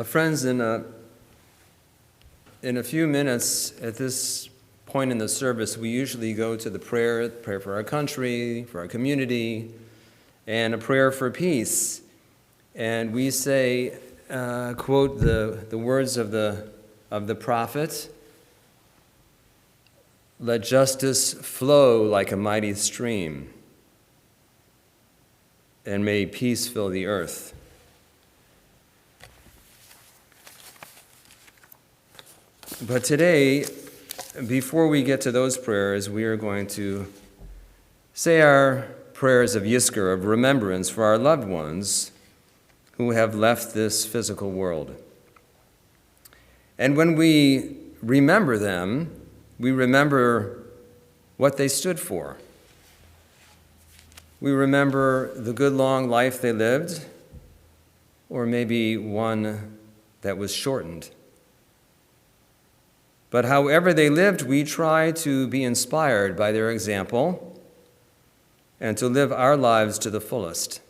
Friends, in a few minutes at this point in the service, we usually go to the prayer for our country, for our community, and a prayer for peace. And we say, quote the words of the prophet, "Let justice flow like a mighty stream, and may peace fill the earth." But today, before we get to those prayers, we are going to say our prayers of Yizkor, of remembrance for our loved ones who have left this physical world. And when we remember them, we remember what they stood for. We remember the good long life they lived, or maybe one that was shortened. But however they lived, we try to be inspired by their example and to live our lives to the fullest.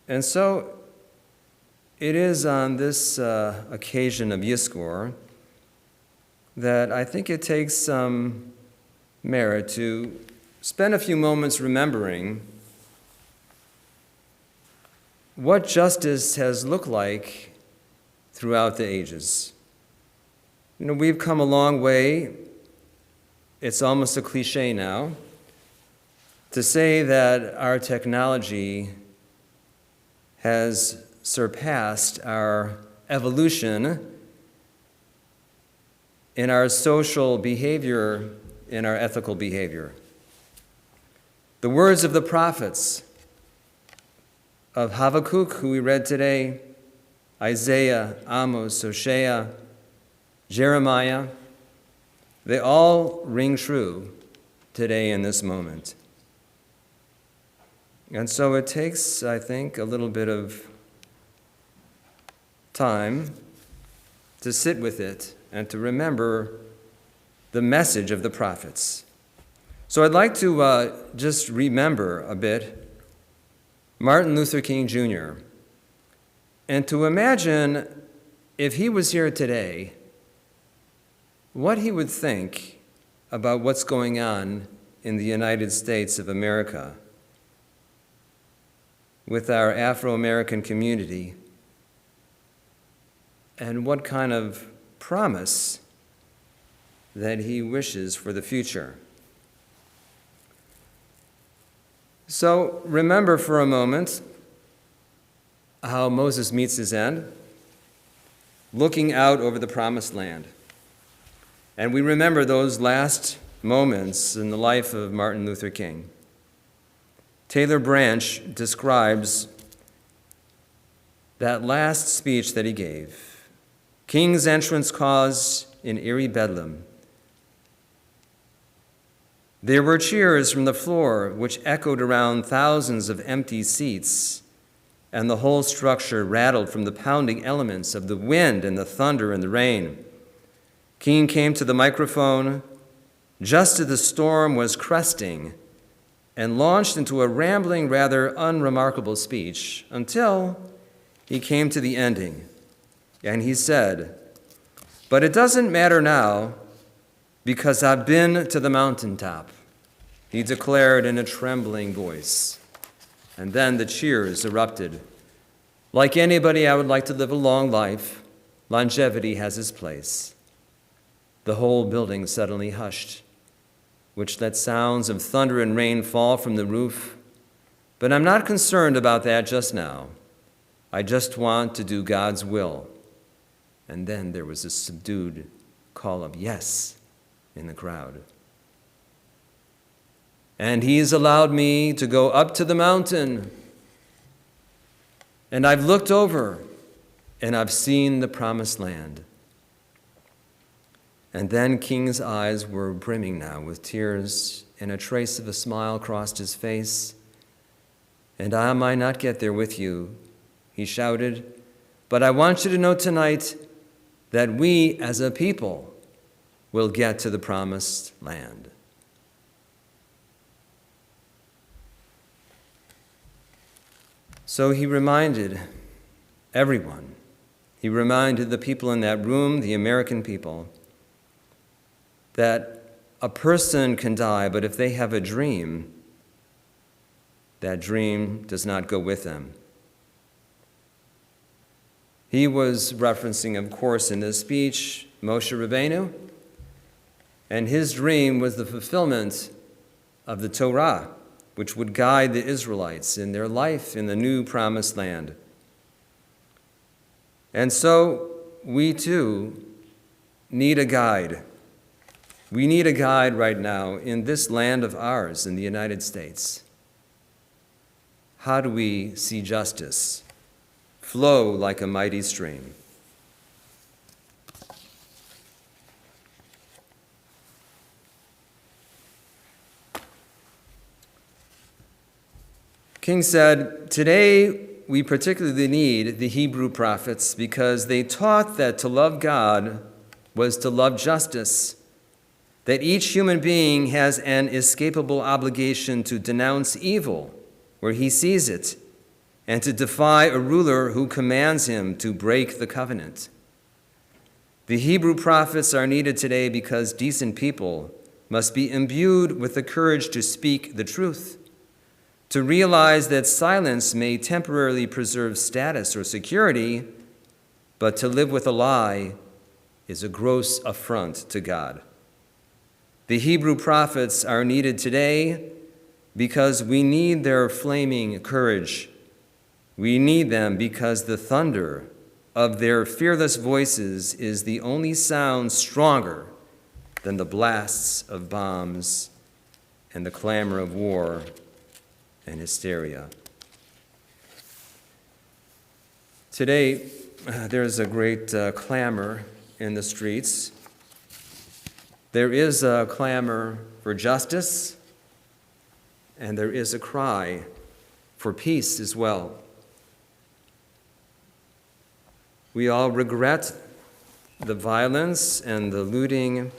And so it is on this occasion of Yizkor that I think it takes some merit to spend a few moments remembering what justice has looked like throughout the ages. We've come a long way. It's almost a cliche now to say that our technology has surpassed our evolution in our social behavior, in our ethical behavior. The words of the prophets, of Habakkuk, who we read today, Isaiah, Amos, Hosea, Jeremiah, they all ring true today in this moment. And so it takes, I think, a little bit of time to sit with it and to remember the message of the prophets. So I'd like to just remember a bit Martin Luther King Jr., and to imagine if he was here today, what he would think about what's going on in the United States of America with our Afro-American community, and what kind of promise that he wishes for the future. So remember for a moment how Moses meets his end, looking out over the promised land. And we remember those last moments in the life of Martin Luther King. Taylor Branch describes that last speech that he gave. King's entrance caused in eerie bedlam. There were cheers from the floor which echoed around thousands of empty seats, and the whole structure rattled from the pounding elements of the wind and the thunder and the rain. King came to the microphone just as the storm was cresting and launched into a rambling, rather unremarkable speech until he came to the ending. And he said, "But it doesn't matter now because I've been to the mountaintop," he declared in a trembling voice. And then the cheers erupted. Like anybody, I would like to live a long life. Longevity has its place. The whole building suddenly hushed, which let sounds of thunder and rain fall from the roof. But I'm not concerned about that just now. I just want to do God's will. And then there was a subdued call of yes in the crowd. And he's allowed me to go up to the mountain. And I've looked over, and I've seen the promised land. And then King's eyes were brimming now with tears, and a trace of a smile crossed his face. "And I might not get there with you," he shouted, "but I want you to know tonight that we as a people will get to the promised land." So he reminded everyone, he reminded the people in that room, the American people, that a person can die, but if they have a dream, that dream does not go with them. He was referencing, of course, in this speech, Moshe Rabbeinu, and his dream was the fulfillment of the Torah, which would guide the Israelites in their life in the new promised land. And so we too need a guide. We need a guide right now in this land of ours, in the United States. How do we see justice flow like a mighty stream? King said, "Today we particularly need the Hebrew prophets because they taught that to love God was to love justice, that each human being has an inescapable obligation to denounce evil where he sees it, and to defy a ruler who commands him to break the covenant. The Hebrew prophets are needed today because decent people must be imbued with the courage to speak the truth, to realize that silence may temporarily preserve status or security, but to live with a lie is a gross affront to God. The Hebrew prophets are needed today because we need their flaming courage. We need them because the thunder of their fearless voices is the only sound stronger than the blasts of bombs and the clamor of war and hysteria. Today, there's a great clamor in the streets. There is a clamor for justice, and there is a cry for peace as well. We all regret the violence and the looting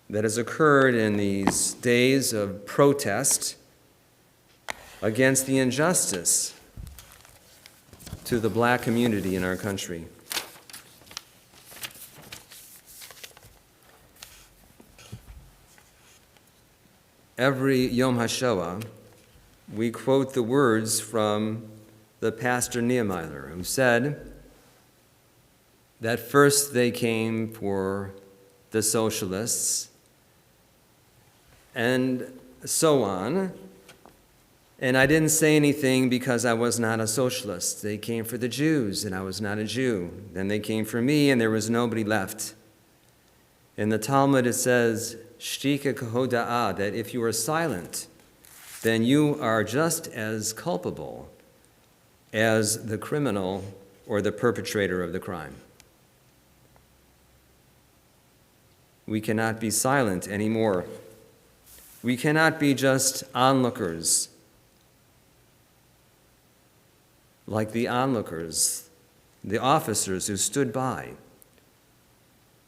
that has occurred in these days of protest against the injustice to the black community in our country. Every Yom HaShoah, we quote the words from the pastor Nehemiah, who said that first they came for the socialists and so on. And I didn't say anything because I was not a socialist. They came for the Jews, and I was not a Jew. Then they came for me, and there was nobody left. In the Talmud, it says, Shtika kahoda'ah, that if you are silent, then you are just as culpable as the criminal or the perpetrator of the crime. We cannot be silent anymore. We cannot be just onlookers, like the onlookers, the officers who stood by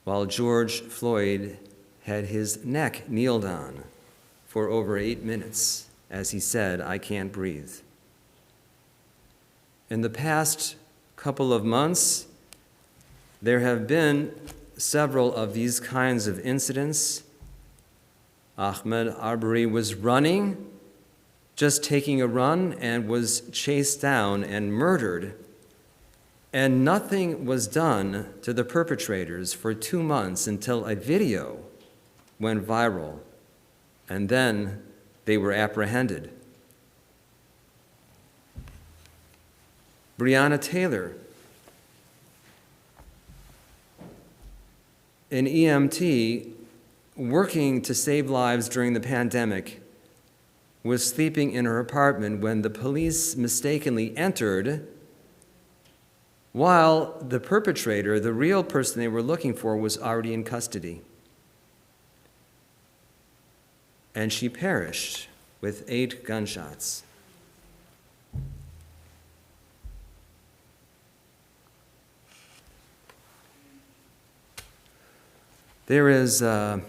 while George Floyd had his neck kneeled on for over 8 minutes as he said, "I can't breathe." In the past couple of months, there have been several of these kinds of incidents. Ahmed Arbery was running, just taking a run, and was chased down and murdered. And nothing was done to the perpetrators for 2 months until a video went viral, and then they were apprehended. Breonna Taylor, an EMT working to save lives during the pandemic, was sleeping in her apartment when the police mistakenly entered while the perpetrator, the real person they were looking for, was already in custody. And she perished with 8 gunshots. There is a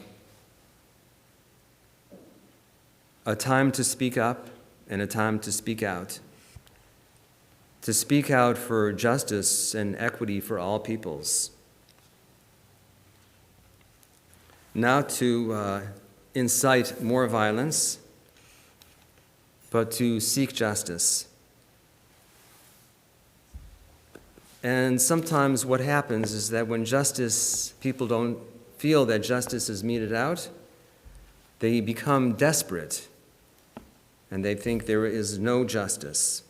time to speak up and a time to speak out. to speak out for justice and equity for all peoples. Not to incite more violence, but to seek justice. And sometimes what happens is that when people don't feel that justice is meted out, they become desperate and they think there is no justice.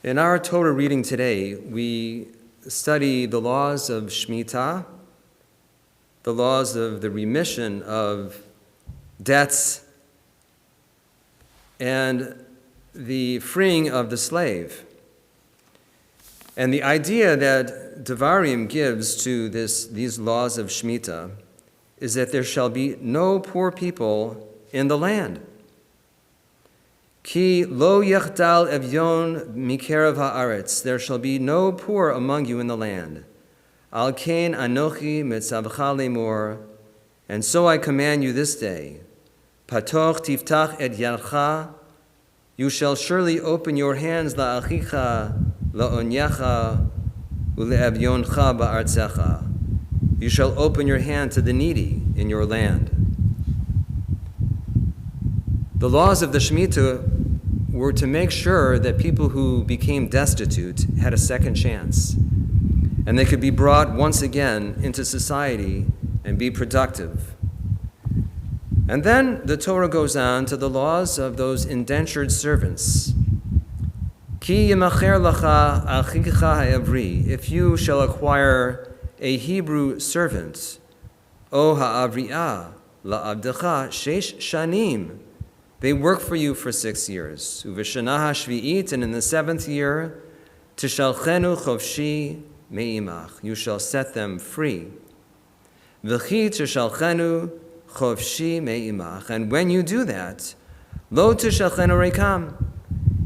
In our Torah reading today, we study the laws of Shemitah, the laws of the remission of debts, and the freeing of the slave. And the idea that Devarim gives to these laws of Shemitah is that there shall be no poor people in the land. Ki lo yechdal evyon mikerav haaretz, there shall be no poor among you in the land. Al kain anochi mitzavcha lemor, and so I command you this day, patoch tiftach et yadcha, you shall surely open your hands la'achicha, la'onyecha, ule'evyoncha ba'artzecha. You shall open your hand to the needy in your land. The laws of the Shemitah were to make sure that people who became destitute had a second chance, and they could be brought once again into society and be productive. And then the Torah goes on to the laws of those indentured servants. Ki yimacher lacha achicha ha'evri, if you shall acquire a Hebrew servant, o ha'avri'ah la'avdecha shesh shanim, they work for you for 6 years. Uveshana hashvi'it, and in the 7th year, tishalchenu chovshi me'imach, you shall set them free. V'chi tishalchenu chovshi me'imach, and when you do that, lo tishalchenu rekam,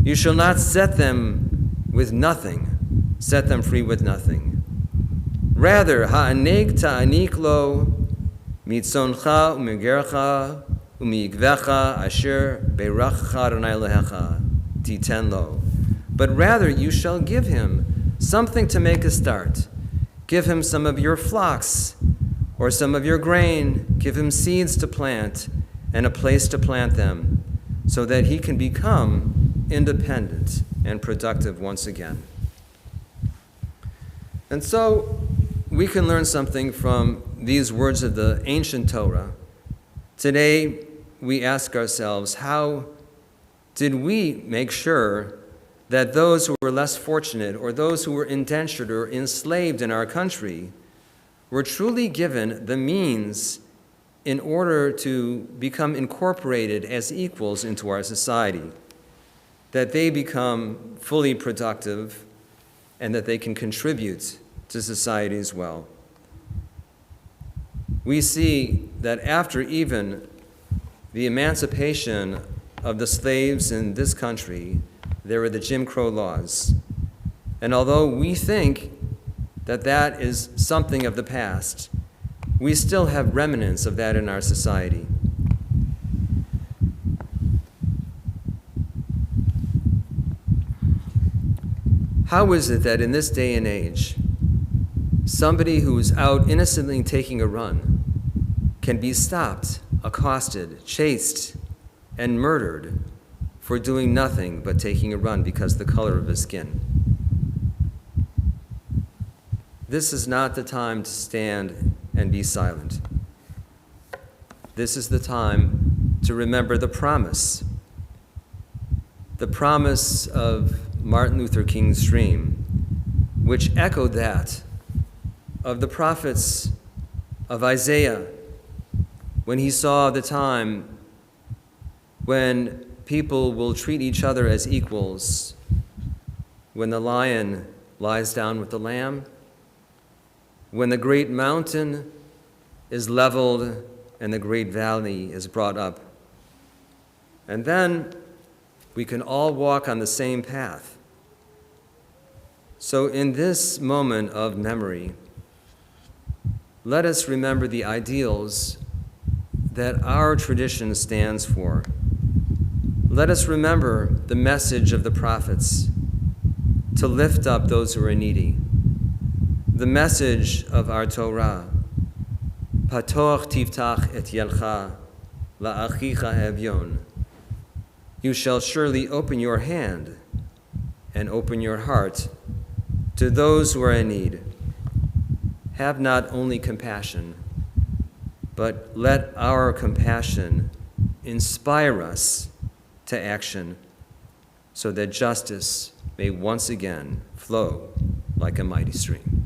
you shall not set them with nothing, set them free with nothing. Rather, ha'anek ta'anik lo mitzoncha u'megercha u'miyigvecha asher beiracha Adonai Elohecha titen lo. But rather you shall give him something to make a start. Give him some of your flocks or some of your grain. Give him seeds to plant and a place to plant them so that he can become independent and productive once again. And so we can learn something from these words of the ancient Torah. Today, we ask ourselves, how did we make sure that those who were less fortunate or those who were indentured or enslaved in our country were truly given the means in order to become incorporated as equals into our society, that they become fully productive and that they can contribute to society as well? We see that after even the emancipation of the slaves in this country, there were the Jim Crow laws. And although we think that that is something of the past, we still have remnants of that in our society. How is it that in this day and age, somebody who is out innocently taking a run can be stopped, accosted, chased, and murdered for doing nothing but taking a run because of the color of his skin? This is not the time to stand and be silent. This is the time to remember the promise of Martin Luther King's dream, which echoed that of the prophets of Isaiah when he saw the time when people will treat each other as equals, when the lion lies down with the lamb, when the great mountain is leveled and the great valley is brought up. And then we can all walk on the same path. So in this moment of memory, let us remember the ideals that our tradition stands for. Let us remember the message of the prophets to lift up those who are needy. The message of our Torah, Patoch tiftach et yelcha la'achicha evyon. You shall surely open your hand and open your heart to those who are in need. Have not only compassion, but let our compassion inspire us to action so that justice may once again flow like a mighty stream.